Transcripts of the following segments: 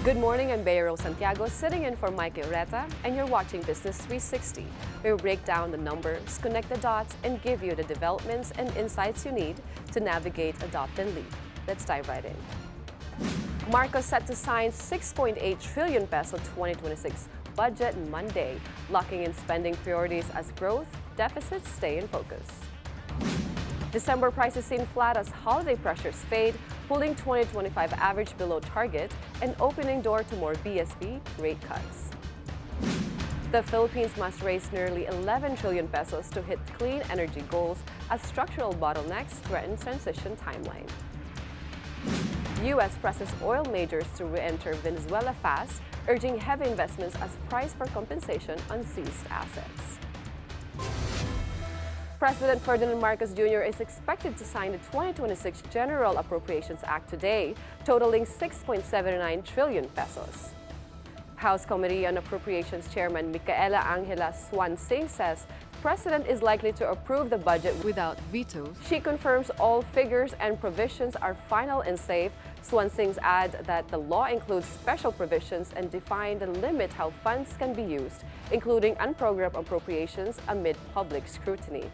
Good morning, I'm Bea Rose Santiago, sitting in for Mike Ureta, and you're watching Business 360. We will break down the numbers, connect the dots, and give you the developments and insights you need to navigate, adopt, and lead. Let's dive right in. Marcos set to sign 6.8 trillion peso 2026 budget Monday, locking in spending priorities as growth, deficits stay in focus. December prices seem flat as holiday pressures fade, pulling 2025 average below target and opening door to more BSP rate cuts. The Philippines must raise nearly 11 trillion pesos to hit clean energy goals as structural bottlenecks threaten transition timeline. U.S. presses oil majors to re-enter Venezuela fast, urging heavy investments as price for compensation on seized assets. President Ferdinand Marcos Jr. is expected to sign the 2026 General Appropriations Act today, totaling 6.79 trillion pesos. House Committee on Appropriations Chairman Micaela Angela Swansing says the President is likely to approve the budget without vetoes. She confirms all figures and provisions are final and safe. Swansing's add that the law includes special provisions and define the limit how funds can be used, including unprogrammed appropriations amid public scrutiny.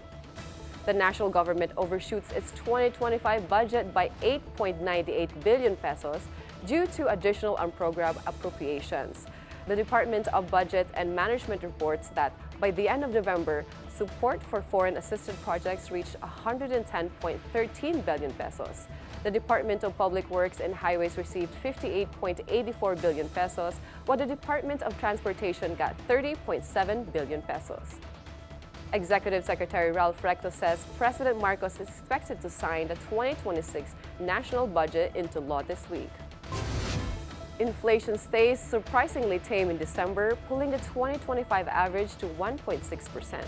The national government overshoots its 2025 budget by 8.98 billion pesos due to additional unprogrammed appropriations. The Department of Budget and Management reports that by the end of November, support for foreign assisted projects reached 110.13 billion pesos. The Department of Public Works and Highways received 58.84 billion pesos, while the Department of Transportation got 30.7 billion pesos. Executive Secretary Ralph Recto says President Marcos is expected to sign the 2026 national budget into law this week. Inflation stays surprisingly tame in December, pulling the 2025 average to 1.6%,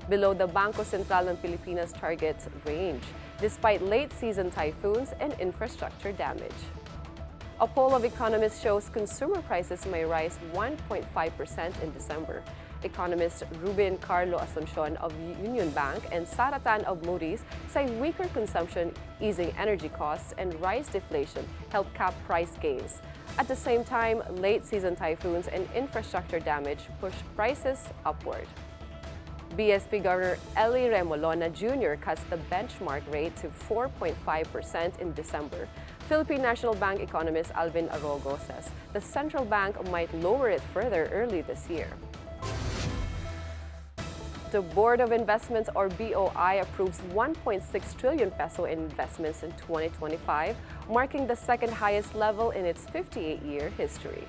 below the Bangko Sentral ng Pilipinas target range, despite late-season typhoons and infrastructure damage. A poll of economists shows consumer prices may rise 1.5% in December. Economists Ruben Carlo Asuncion of Union Bank and Sara Tan of Moody's say weaker consumption, easing energy costs, and rice deflation help cap price gains. At the same time, late-season typhoons and infrastructure damage push prices upward. BSP Governor Eli Remolona Jr. cuts the benchmark rate to 4.5% in December. Philippine National Bank economist Alvin Arogo says the central bank might lower it further early this year. The Board of Investments, or BOI, approves 1.6 trillion peso in investments in 2025, marking the second highest level in its 58-year history.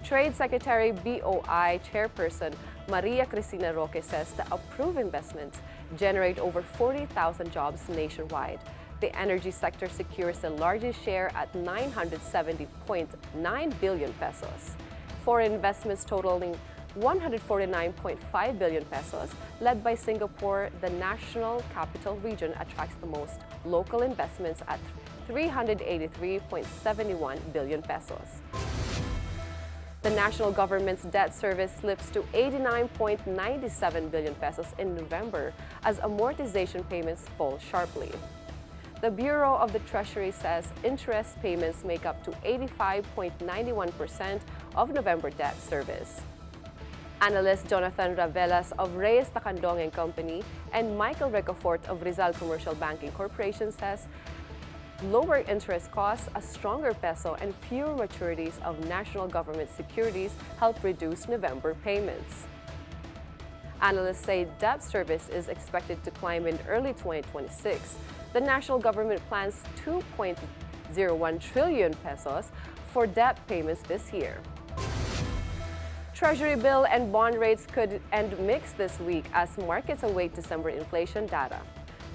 Trade Secretary BOI Chairperson Maria Cristina Roque says the approved investments generate over 40,000 jobs nationwide. The energy sector secures the largest share at 970.9 billion pesos. Foreign investments totaling 149.5 billion pesos, led by Singapore, the national capital region attracts the most local investments at 383.71 billion pesos. The national government's debt service slips to 89.97 billion pesos in November as amortization payments fall sharply. The Bureau of the Treasury says interest payments make up to 85.91% of November debt service. Analyst Jonathan Ravelas of Reyes Tacandong and Company and Michael Recofort of Rizal Commercial Banking Corporation says lower interest costs, a stronger peso, and fewer maturities of national government securities help reduce November payments. Analysts say debt service is expected to climb in early 2026. The national government plans 2.01 trillion pesos for debt payments this year. Treasury bill and bond rates could end mixed this week as markets await December inflation data.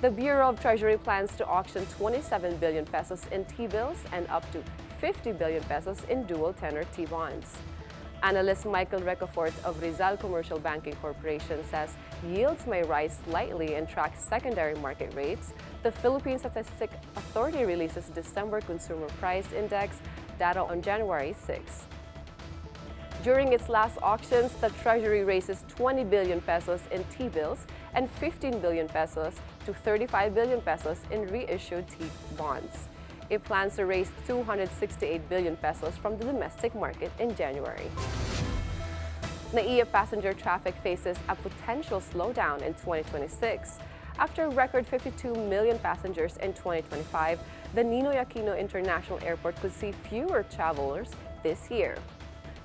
The Bureau of Treasury plans to auction 27 billion pesos in T-bills and up to 50 billion pesos in dual-tenor T-bonds. Analyst Michael Recofort of Rizal Commercial Banking Corporation says yields may rise slightly and track secondary market rates. The Philippine Statistic Authority releases December Consumer Price Index data on January 6. During its last auctions, the Treasury raises 20 billion pesos in T-bills and 15 billion pesos to 35 billion pesos in reissued T-bonds. It plans to raise 268 billion pesos from the domestic market in January. NAIA passenger traffic faces a potential slowdown in 2026. After a record 52 million passengers in 2025, the Ninoy Aquino International Airport could see fewer travelers this year.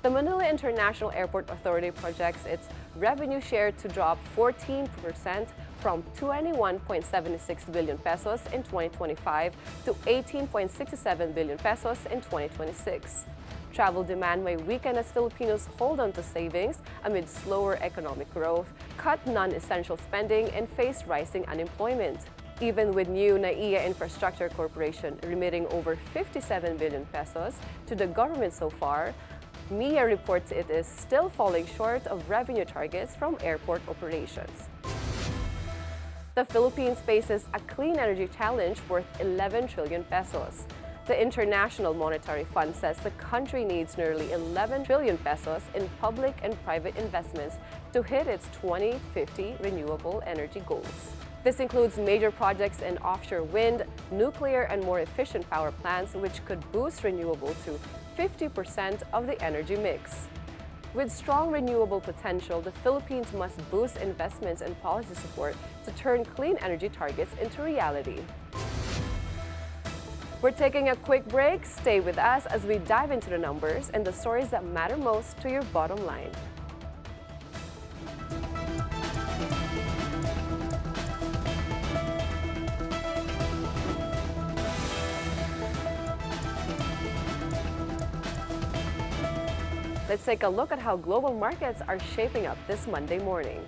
The Manila International Airport Authority projects its revenue share to drop 14% from 21.76 billion pesos in 2025 to 18.67 billion pesos in 2026. Travel demand may weaken as Filipinos hold on to savings amid slower economic growth, cut non-essential spending, and face rising unemployment. Even with new NAIA Infrastructure Corporation remitting over 57 billion pesos to the government so far, MIA reports it is still falling short of revenue targets from airport operations. The Philippines faces a clean energy challenge worth 11 trillion pesos. The International Monetary Fund says the country needs nearly 11 trillion pesos in public and private investments to hit its 2050 renewable energy goals. This includes major projects in offshore wind, nuclear, and more efficient power plants, which could boost renewable to 50% of the energy mix. With strong renewable potential, the Philippines must boost investments and policy support to turn clean energy targets into reality. We're taking a quick break. Stay with us as we dive into the numbers and the stories that matter most to your bottom line. Let's take a look at how global markets are shaping up this Monday morning.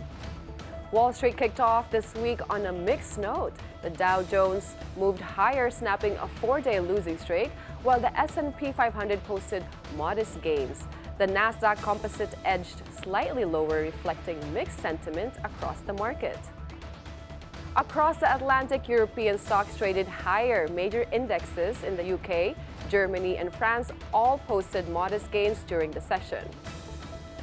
Wall Street kicked off this week on a mixed note. The Dow Jones moved higher, snapping a 4-day losing streak, while the S&P 500 posted modest gains. The Nasdaq Composite edged slightly lower, reflecting mixed sentiment across the market. Across the Atlantic, European stocks traded higher. Major indexes in the UK, Germany, and France all posted modest gains during the session.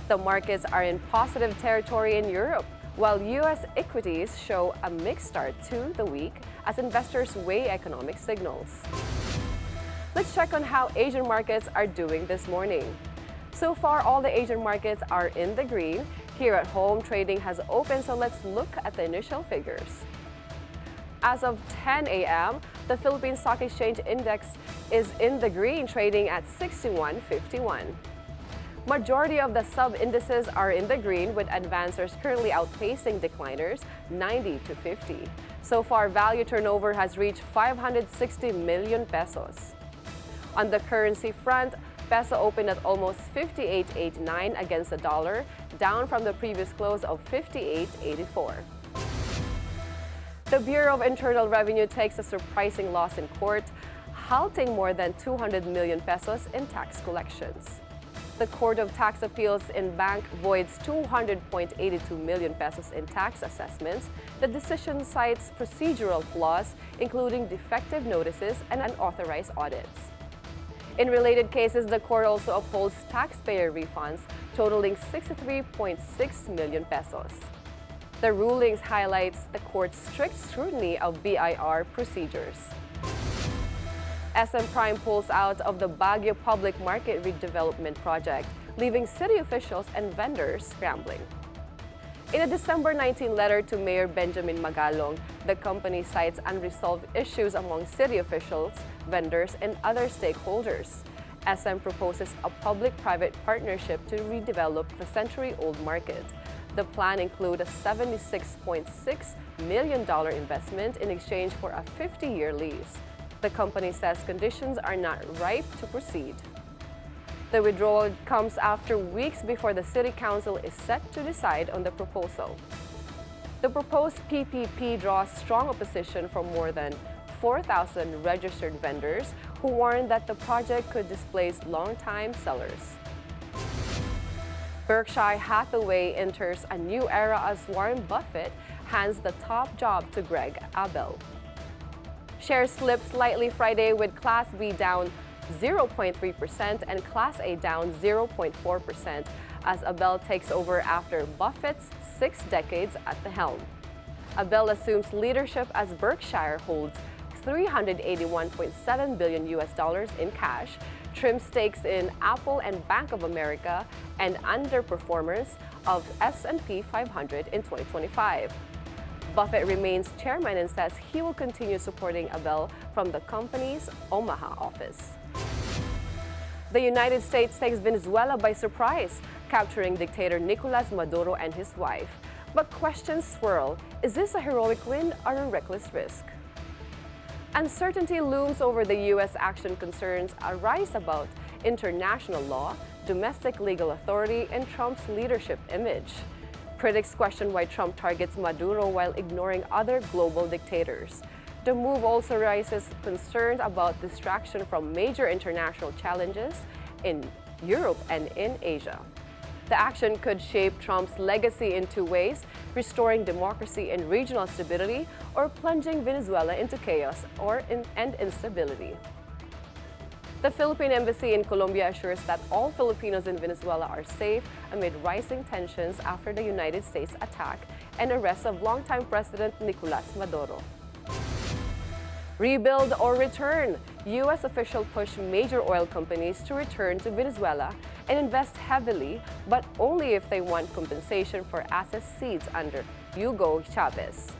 The markets are in positive territory in Europe, while U.S. equities show a mixed start to the week as investors weigh economic signals. Let's check on how Asian markets are doing this morning. So far, all the Asian markets are in the green. Here at home, trading has opened, so let's look at the initial figures. As of 10 a.m., the Philippine Stock Exchange Index is in the green, trading at 61.51. Majority of the sub-indices are in the green, with advancers currently outpacing decliners 90 to 50. So far, value turnover has reached 560 million pesos. On the currency front, peso opened at almost 58.89 against the dollar, down from the previous close of 58.84. The Bureau of Internal Revenue takes a surprising loss in court, halting more than 200 million pesos in tax collections. The Court of Tax Appeals in Bank voids 200.82 million pesos in tax assessments. The decision cites procedural flaws, including defective notices and unauthorized audits. In related cases, the court also upholds taxpayer refunds totaling 63.6 million pesos. The rulings highlights the court's strict scrutiny of BIR procedures. SM Prime pulls out of the Baguio Public Market Redevelopment Project, leaving city officials and vendors scrambling. In a December 19 letter to Mayor Benjamin Magalong, the company cites unresolved issues among city officials, vendors, and other stakeholders. SM proposes a public-private partnership to redevelop the century-old market. The plan includes a $76.6 million investment in exchange for a 50-year lease. The company says conditions are not ripe to proceed. The withdrawal comes after weeks before the City Council is set to decide on the proposal. The proposed PPP draws strong opposition from more than 4,000 registered vendors who warn that the project could displace longtime sellers. Berkshire Hathaway enters a new era as Warren Buffett hands the top job to Greg Abel. Shares slipped slightly Friday, with Class B down 0.3% and Class A down 0.4% as Abel takes over after Buffett's 6 decades at the helm. Abel assumes leadership as Berkshire holds $381.7 billion in cash, trimmed stakes in Apple and Bank of America, and underperformers of S&P 500 in 2025. Buffett remains chairman and says he will continue supporting Abel from the company's Omaha office. The United States takes Venezuela by surprise, capturing dictator Nicolas Maduro and his wife. But questions swirl. Is this a heroic win or a reckless risk? Uncertainty looms over the U.S. action. Concerns arise about international law, domestic legal authority, and Trump's leadership image. Critics question why Trump targets Maduro while ignoring other global dictators. The move also raises concerns about distraction from major international challenges in Europe and in Asia. The action could shape Trump's legacy in two ways: restoring democracy and regional stability, or plunging Venezuela into chaos and instability. The Philippine Embassy in Colombia assures that all Filipinos in Venezuela are safe amid rising tensions after the United States attack and arrest of longtime President Nicolas Maduro. Rebuild or return? U.S. officials push major oil companies to return to Venezuela and invest heavily, but only if they want compensation for assets seized under Hugo Chavez.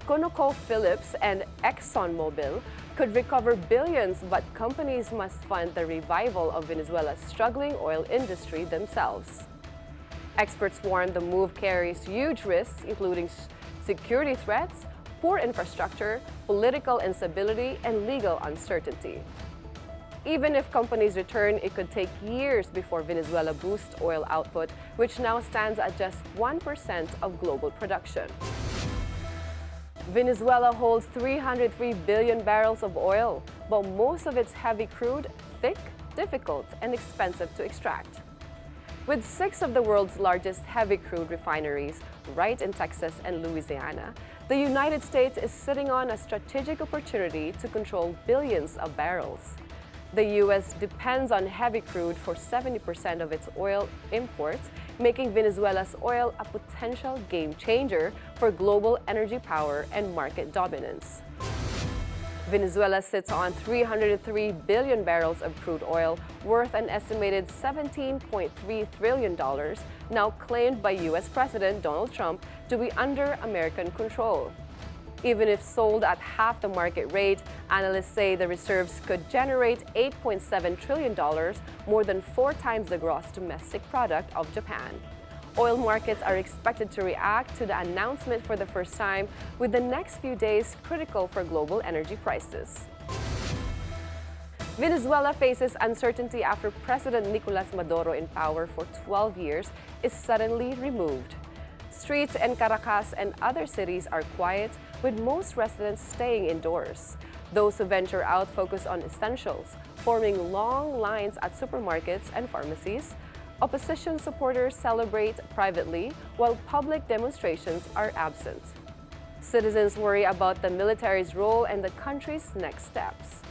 ConocoPhillips and ExxonMobil could recover billions, but companies must fund the revival of Venezuela's struggling oil industry themselves. Experts warn the move carries huge risks, including security threats, poor infrastructure, political instability, and legal uncertainty. Even if companies return, it could take years before Venezuela boosts oil output, which now stands at just 1% of global production. Venezuela holds 303 billion barrels of oil, but most of its heavy crude, thick, difficult, and expensive to extract. With 6 of the world's largest heavy crude refineries right in Texas and Louisiana, the United States is sitting on a strategic opportunity to control billions of barrels. The U.S. depends on heavy crude for 70% of its oil imports, making Venezuela's oil a potential game changer for global energy power and market dominance. Venezuela sits on 303 billion barrels of crude oil, worth an estimated $17.3 trillion, now claimed by U.S. President Donald Trump to be under American control. Even if sold at half the market rate, analysts say the reserves could generate $8.7 trillion, more than 4 times the gross domestic product of Japan. Oil markets are expected to react to the announcement for the first time, with the next few days critical for global energy prices. Venezuela faces uncertainty after President Nicolas Maduro, in power for 12 years, is suddenly removed. Streets in Caracas and other cities are quiet, with most residents staying indoors. Those who venture out focus on essentials, forming long lines at supermarkets and pharmacies. Opposition supporters celebrate privately, while public demonstrations are absent. Citizens worry about the military's role and the country's next steps.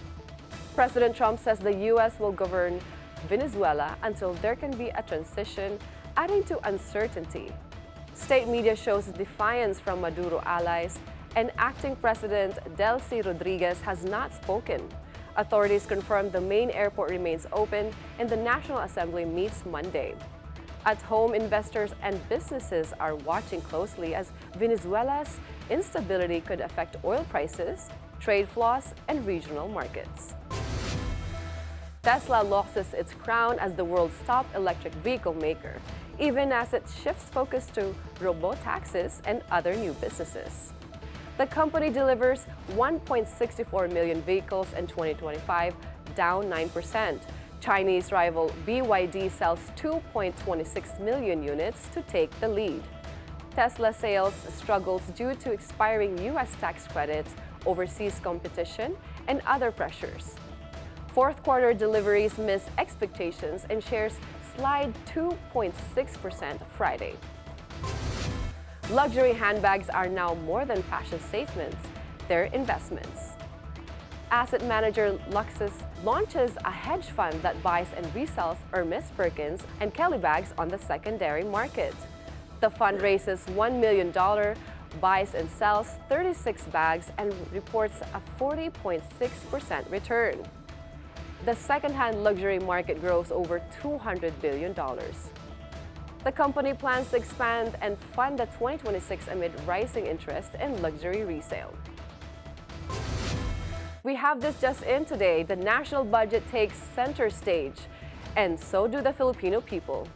President Trump says the U.S. will govern Venezuela until there can be a transition, adding to uncertainty. State media shows defiance from Maduro allies, and acting President Delcy Rodriguez has not spoken. Authorities confirmed the main airport remains open and the National Assembly meets Monday. At home, investors and businesses are watching closely as Venezuela's instability could affect oil prices, trade flows, and regional markets. Tesla loses its crown as the world's top electric vehicle maker, even as it shifts focus to robo-taxis and other new businesses. The company delivers 1.64 million vehicles in 2025, down 9%. Chinese rival BYD sells 2.26 million units to take the lead. Tesla sales struggles due to expiring U.S. tax credits, overseas competition, and other pressures. Fourth quarter deliveries miss expectations and shares slide 2.6% Friday. Luxury handbags are now more than fashion statements, they're investments. Asset manager Luxus launches a hedge fund that buys and resells Hermes, Birkins, and Kelly bags on the secondary market. The fund raises $1 million buys and sells 36 bags and reports a 40.6% return. The second-hand luxury market grows over $200 billion. The company plans to expand and fund the 2026 amid rising interest in luxury resale. We have this just in today. The national budget takes center stage, and so do the Filipino people.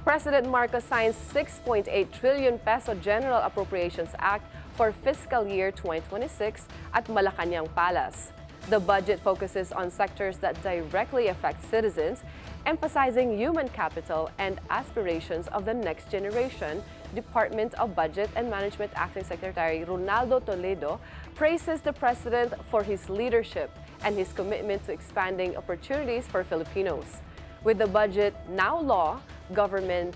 President Marcos signs 6.8 trillion peso General Appropriations Act for fiscal year 2026 at Malacanang Palace. The budget focuses on sectors that directly affect citizens, emphasizing human capital and aspirations of the next generation. Department of Budget and Management Acting Secretary Ronaldo Toledo praises the President for his leadership and his commitment to expanding opportunities for Filipinos. With the budget now law, government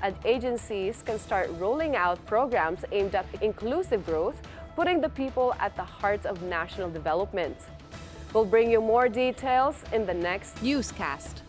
and agencies can start rolling out programs aimed at inclusive growth, putting the people at the heart of national development. We'll bring you more details in the next newscast.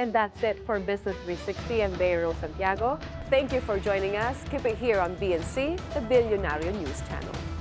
And that's it for Business 360 and Bea Rose Santiago. Thank you for joining us. Keep it here on BNC, the Bilyonaryo News Channel.